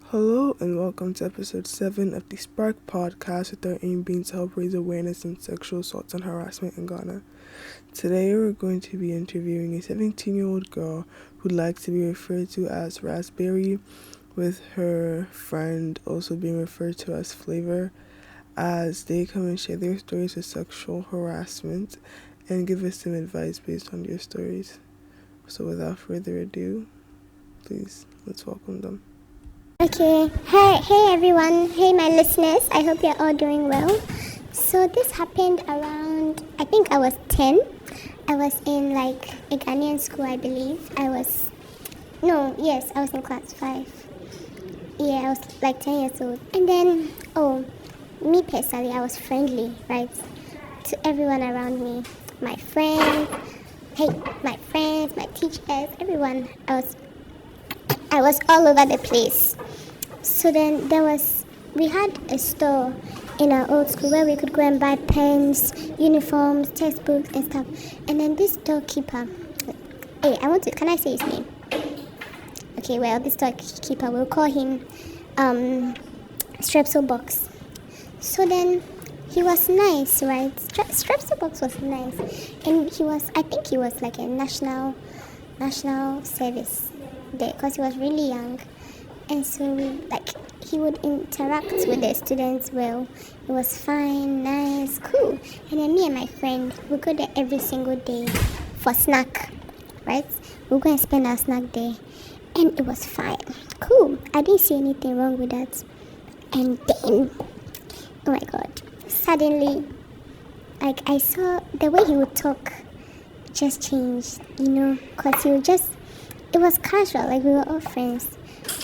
Hello and welcome to episode 7 of the Spark podcast, with our aim being to help raise awareness on sexual assaults and harassment in Ghana. Today we're going to be interviewing a 17-year-old girl who likes to be referred to as Raspberry, with her friend also being referred to as Flavor, as they come and share their stories of sexual harassment and give us some advice based on their stories. So without further ado, please, let's welcome them. Okay, hey everyone, hey my listeners, I hope you're all doing well. So this happened around, I think I was 10. I was in a Ghanaian school, I believe. I was in class 5. Yeah, I was 10 years old. And then, me personally, I was friendly, right, to everyone around me. My friends, my teachers, everyone. I was all over the place. So then we had a store in our old school where we could go and buy pens, uniforms, textbooks and stuff. And then this storekeeper, can I say his name? Okay, well, this storekeeper, we'll call him Strepsils box. So then he was nice, right? Strepsils box was nice. And I think he was like a national service there because he was really young. And so he would interact with the students well. It was fine, nice, cool. And then me and my friend would go there every single day for snack, right? We'll go and spend our snack there. And it was fine, cool. I didn't see anything wrong with that. And then, oh my God, suddenly, I saw the way he would talk just changed, because it was casual, we were all friends.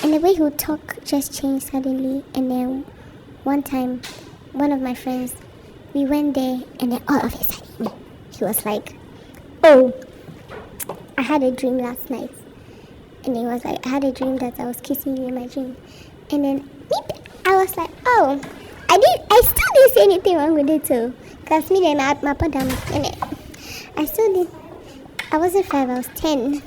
And the way he would talk just changed suddenly. And then one time, one of my friends, we went there, and then all of a sudden, he was like, "Oh, I had a dream last night." And he was like, "I had a dream that I was kissing you in my dream." And then I was like, "Oh, I still didn't see anything wrong with it too." Because me and my padam, I wasn't 5, I was 10.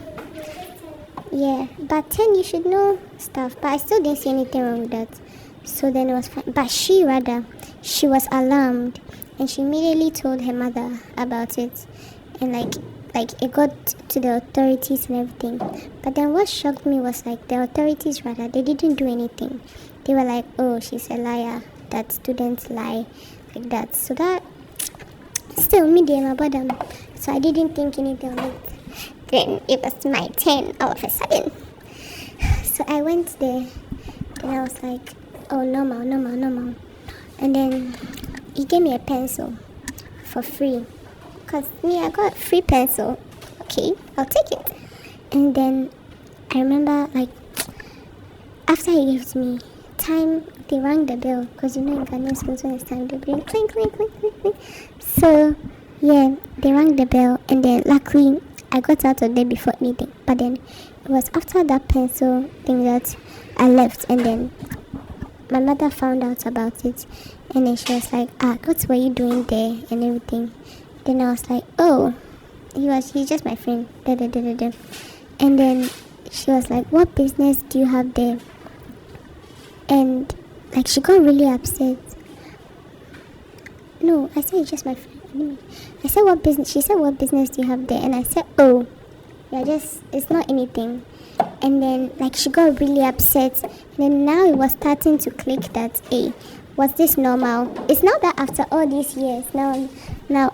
Yeah, but 10 you should know stuff, but I still didn't see anything wrong with that. So then it was fine. But she was alarmed, and she immediately told her mother about it, and it got to the authorities and everything. But then what shocked me was the authorities they didn't do anything. They were like, "Oh, she's a liar, that students lie," like that. So that still me and my brother. So I didn't think anything of it. Then it was my turn all of a sudden. So I went there and I was like, "Oh, normal." And then he gave me a pencil for free. Because I got free pencil. Okay, I'll take it. And then I remember after he gave me time, they rang the bell. Because in Ghanaian schools when it's time, they bring clink, clink, clink, clink, clink. So yeah, they rang the bell, and then luckily I got out of there before anything. But then it was after that pencil thing that I left, and then my mother found out about it, and then she was like, "What were you doing there?" and everything. Then I was like, "Oh, he's just my friend." Da, da, da, da, da. And then she was like, "What business do you have there?" And she got really upset. No, I said, "It's just my friend." I said, "What business?" She said, "What business do you have there?" And I said, "Oh, it's not anything." And then she got really upset. And then now it was starting to click that, hey, was this normal? It's not that after all these years, now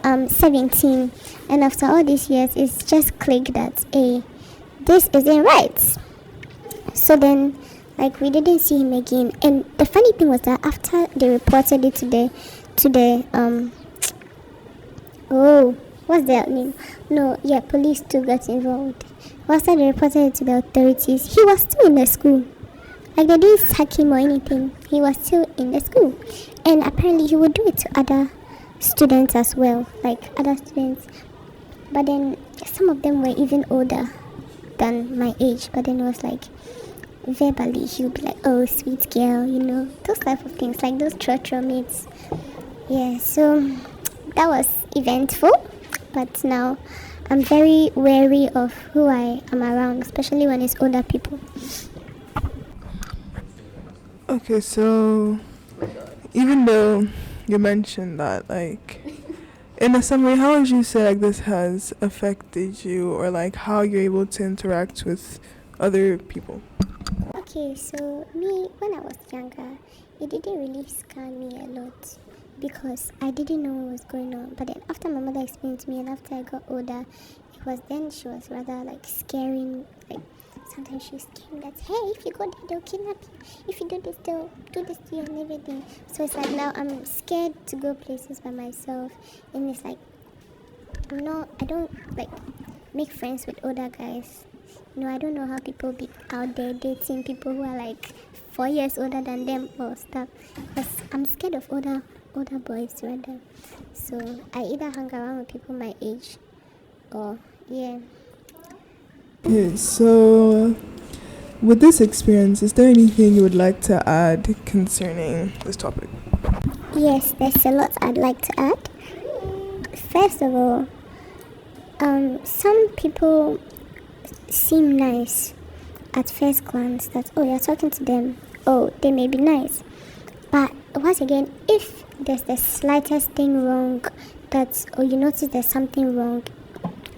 I'm 17, and after all these years, it's just clicked that, hey, this isn't right. So then we didn't see him again. And the funny thing was that after they reported it to the what's their name? No, yeah, police too got involved. After they reported it to the authorities, he was still in the school. They didn't sack him or anything. He was still in the school. And apparently he would do it to other students as well, other students. But then some of them were even older than my age. But then it was verbally, he would be like, "Oh, sweet girl," those type of things, those church mates. Yeah, so that was eventful, but now I'm very wary of who I am around, especially when it's older people. Okay, so even though you mentioned that, like, in a summary, how would you say like this has affected you, or like how you're able to interact with other people? Okay, so me, when I was younger, it didn't really scare me a lot because I didn't know what was going on. But then after my mother explained to me and after I got older, it was then she was rather like scaring, like sometimes she was scaring that, hey, if you go there, they'll kidnap you. If you do this, they'll do this to you and everything. So it's like now I'm scared to go places by myself, and it's like I don't like make friends with older guys. I don't know how people be out there dating people who are like 4 years older than them or stuff. Because I'm scared of older boys rather. So I either hang around with people my age or yeah. Okay, so with this experience, is there anything you would like to add concerning this topic? Yes, there's a lot I'd like to add. First of all, some people seem nice at first glance, that you're talking to them, they may be nice, but once again, if there's the slightest thing wrong, you notice there's something wrong,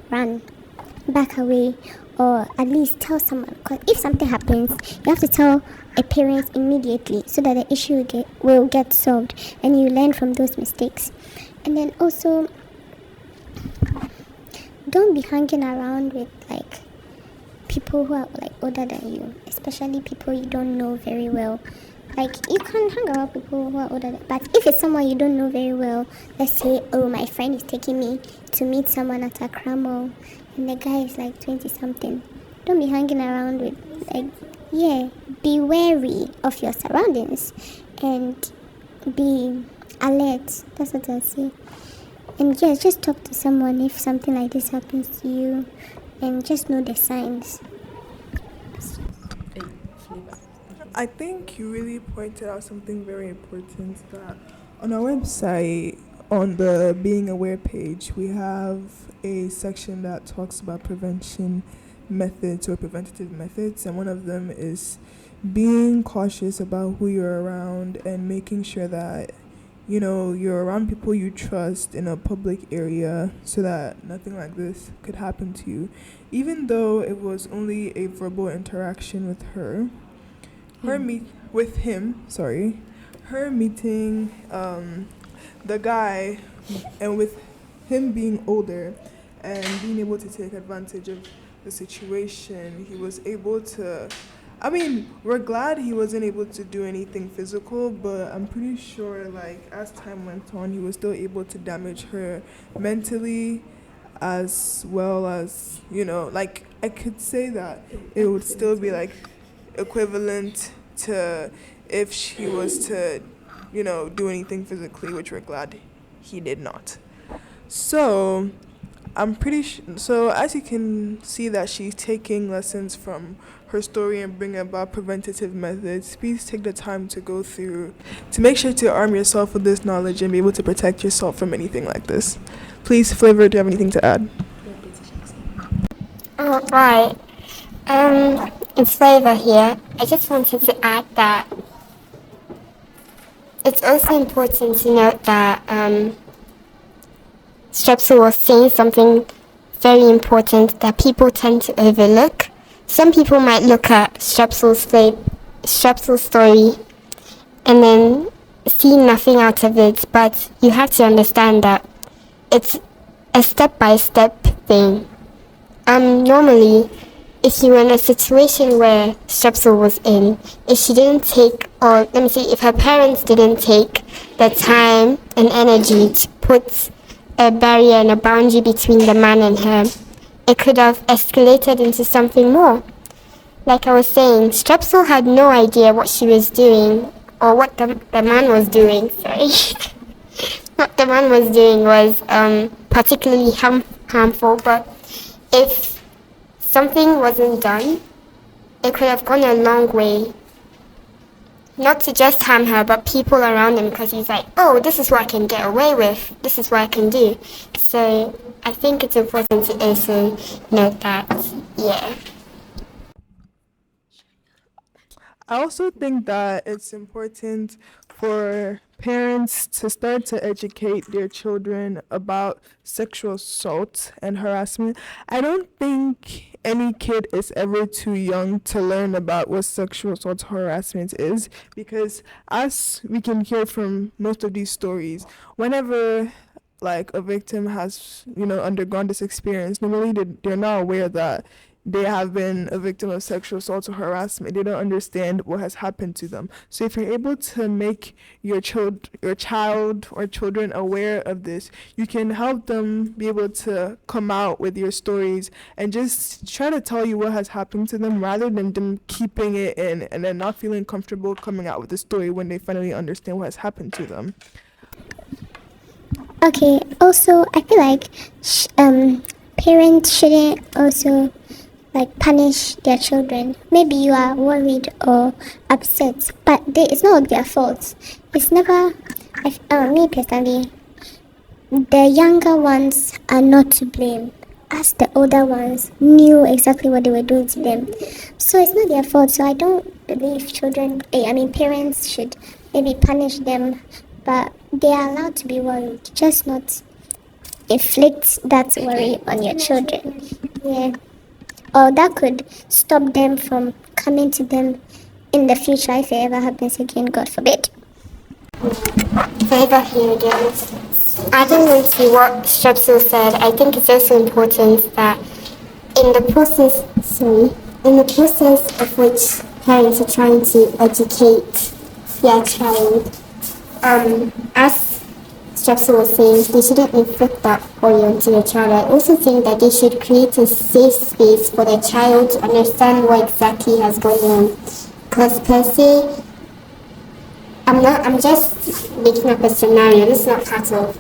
run back away, or at least tell someone, because if something happens you have to tell a parent immediately so that the issue will get solved and you learn from those mistakes. And then also, don't be hanging around with like people who are like older than you, especially people you don't know very well. Like, you can hang around people who are older but if it's someone you don't know very well, let's say, my friend is taking me to meet someone at a Mall and the guy is like 20 something, don't be hanging around with, like, be wary of your surroundings and be alert. That's what I say. And just talk to someone if something like this happens to you, and just know the signs. I think you really pointed out something very important, that on our website, on the Being Aware page, we have a section that talks about prevention methods or preventative methods, and one of them is being cautious about who you're around and making sure that you're around people you trust in a public area so that nothing like this could happen to you. Even though it was only a verbal interaction with her meeting the guy, and with him being older and being able to take advantage of the situation, he was able to, we're glad he wasn't able to do anything physical, but I'm pretty sure, like, as time went on, he was still able to damage her mentally, as well as, like, I could say that it would still be, like, equivalent to if she was to, do anything physically, which we're glad he did not. So I'm pretty so as you can see that she's taking lessons from her story and bringing about preventative methods. Please take the time to go through to make sure to arm yourself with this knowledge and be able to protect yourself from anything like this. Please, Flavor, do you have anything to add? Right. It's Flavor here. I just wanted to add that it's also important to note that Strepsil was saying something very important that people tend to overlook. Some people might look at Strepsil's story and then see nothing out of it, but you have to understand that it's a step-by-step thing. Normally, if you were in a situation where Strepsil was in, if she didn't take, or let me see, if her parents didn't take the time and energy to put a barrier and a boundary between the man and her, it could have escalated into something more. Like I was saying, Strepsil had no idea what she was doing, or what the man was doing, sorry. What the man was doing was particularly harmful, but if something wasn't done, it could have gone a long way. Not to just harm her, but people around him, because he's like, this is what I can get away with. This is what I can do. So I think it's important to also note that, yeah. I also think that it's important for parents to start to educate their children about sexual assault and harassment. I don't think any kid is ever too young to learn about what sexual assault harassment is, because as we can hear from most of these stories, whenever like a victim has undergone this experience, normally they're not aware that they have been a victim of sexual assault or harassment. They don't understand what has happened to them. So if you're able to make your child or children aware of this, you can help them be able to come out with your stories and just try to tell you what has happened to them, rather than them keeping it in and then not feeling comfortable coming out with the story when they finally understand what has happened to them. Okay, also, I feel like parents shouldn't also punish their children. Maybe you are worried or upset, but it's not their fault. It's never, me personally, the younger ones are not to blame, as the older ones knew exactly what they were doing to them. So it's not their fault. So I don't believe parents should maybe punish them, but they are allowed to be worried, just not inflict that worry on your children. Yeah. Or that could stop them from coming to them in the future if it ever happens again, God forbid. Further here again, adding into what Strepsils said, I think it's also important that in the process of which parents are trying to educate their child, as Strepsil was saying, they shouldn't inflict that worry onto the child. I also think that they should create a safe space for the child to understand what exactly has gone on. Because per se, I'm just making up a scenario. This is not part of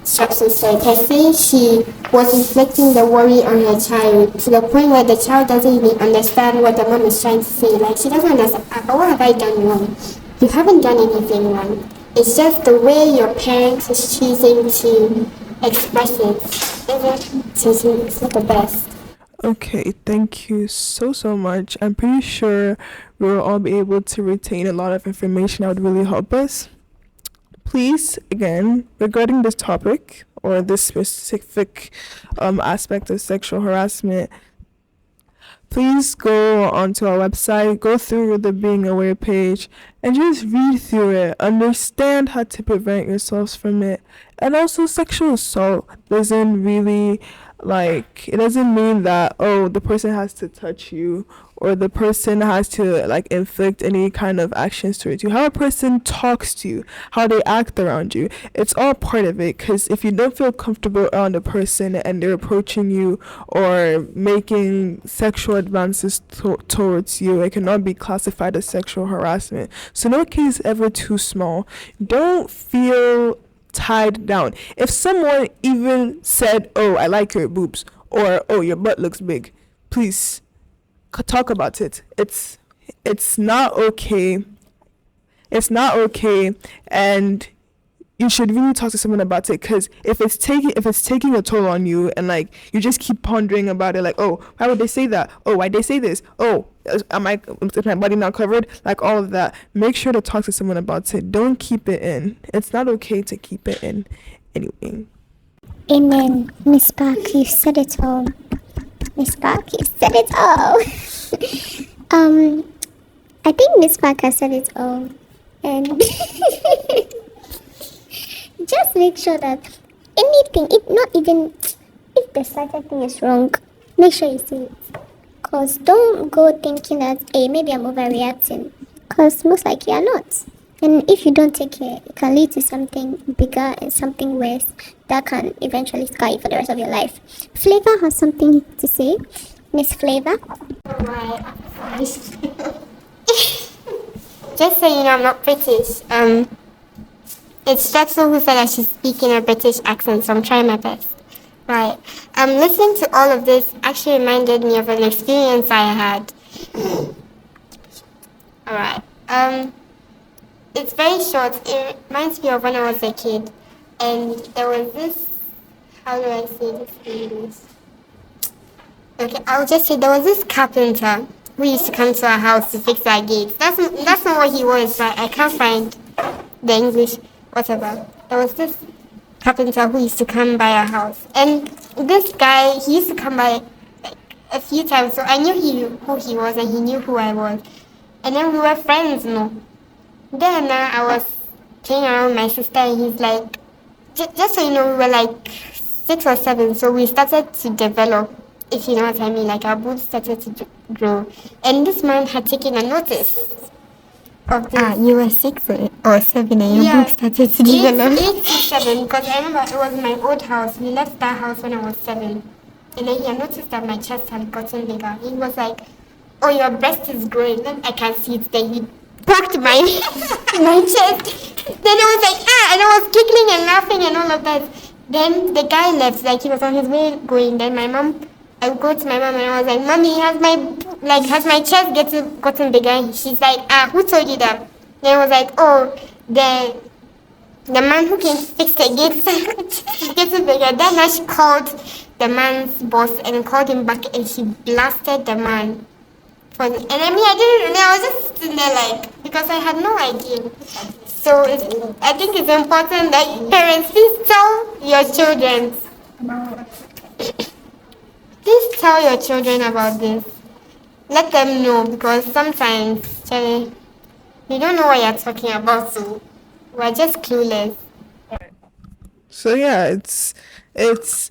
Strepsil's story. Per se, she was inflicting the worry on her child to the point where the child doesn't even understand what the mom is trying to say. Like, she doesn't understand, but what have I done wrong? You haven't done anything wrong. It's just the way your parent is choosing to express it. It's not the best. Okay, thank you so much. I'm pretty sure we will all be able to retain a lot of information that would really help us. Please, again, regarding this topic or this specific aspect of sexual harassment, please go onto our website, go through the Being Aware page, and just read through it. Understand how to prevent yourselves from it. And also, sexual assault doesn't really, it doesn't mean that, the person has to touch you or the person has to, inflict any kind of actions towards you. How a person talks to you, how they act around you, it's all part of it. Because if you don't feel comfortable around a person and they're approaching you or making sexual advances towards you, it cannot be classified as sexual harassment. So no case ever too small. Don't feel tied down. If someone even said, "Oh, I like your boobs," or "Oh, your butt looks big," please talk about it. It's not okay. It's not okay, and you should really talk to someone about it. Because if it's taking a toll on you, and you just keep pondering about it, oh, why would they say that? Oh, why they say this? Oh, is my body not covered? All of that. Make sure to talk to someone about it. Don't keep it in. It's not okay to keep it in. Anyway. Amen. Miss Park, you said it all. Miss Park, you said it all. I think Miss Park has said it all. And just make sure that anything, if the slightest thing is wrong, make sure you say it. Because don't go thinking that, hey, maybe I'm overreacting. Because most likely you're not. And if you don't take care, it can lead to something bigger and something worse that can eventually scar you for the rest of your life. Flavor has something to say. Miss Flavor? Right. Just so you know, I'm not British. It's Strepsil who said I should speak in a British accent, so I'm trying my best. Right. Listening to all of this actually reminded me of an experience I had. Alright. It's very short. It reminds me of when I was a kid. And there was this... How do I say this in English? Okay, I'll just say there was this carpenter. who used to come to our house to fix our gates. That's not what he was. I can't find the English, whatever. There was this carpenter who used to come by our house. And this guy, he used to come by like a few times. So I knew who he was and he knew who I was. And then we were friends, Then I was playing around with my sister and he's like, just so you know, we were like 6 or 7. So we started to develop, if you know what I mean. Like our boobs started to grow. And this man had taken a notice of this. You were 6 or 7 and your boobs started to develop. 8 to 7, because I remember it was my old house. We left that house when I was 7. And then he had noticed that my chest had gotten bigger. He was like, oh, your breast is growing. Then I can see it. Then he poked my my chest. Then I was like, and I was giggling and laughing and all of that. Then the guy left, like he was on his way going. Then I would go to my mom and I was like, Mommy, has my chest gotten bigger? She's like, who told you that? Then I was like, oh, the man who came to fix the gates is getting bigger. Then I called the man's boss and called him back and she blasted the man. And I mean, I didn't know. I was just sitting there like, because I had no idea. So I think it's important that parents, please tell your children. Please tell your children about this. Let them know, because sometimes they don't know what you're talking about, so we're just clueless. So yeah, it's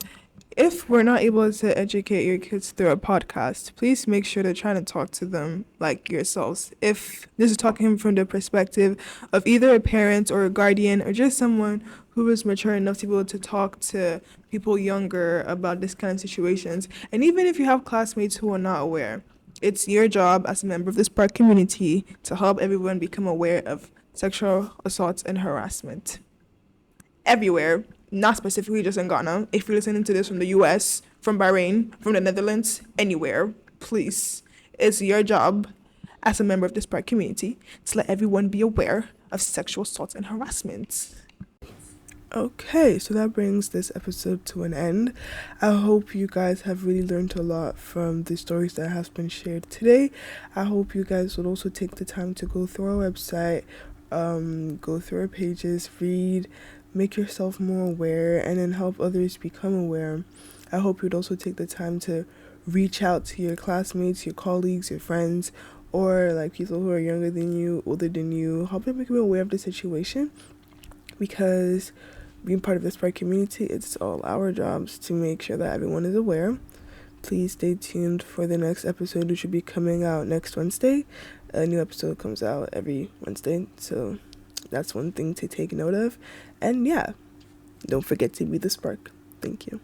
if we're not able to educate your kids through a podcast, please make sure to try to talk to them like yourselves. If this is talking from the perspective of either a parent or a guardian or just someone who is mature enough to be able to talk to people younger about this kind of situations. And even if you have classmates who are not aware, it's your job as a member of this Spark community to help everyone become aware of sexual assaults and harassment. Everywhere, not specifically just in Ghana. If you're listening to this from the US, from Bahrain, from the Netherlands, anywhere, please, it's your job as a member of this Spark community to let everyone be aware of sexual assault and harassment. Okay, so that brings this episode to an end. I hope you guys have really learned a lot from the stories that have been shared today. I hope you guys would also take the time to go through our website, go through our pages, read, make yourself more aware, and then help others become aware. I hope you'd also take the time to reach out to your classmates, your colleagues, your friends, or like people who are younger than you, older than you. Help them become aware of the situation, because being part of this Spark community, it's all our jobs to make sure that everyone is aware. Please stay tuned for the next episode, which should be coming out next Wednesday. A new episode comes out every Wednesday, so that's one thing to take note of. And yeah, don't forget to be the spark. Thank you.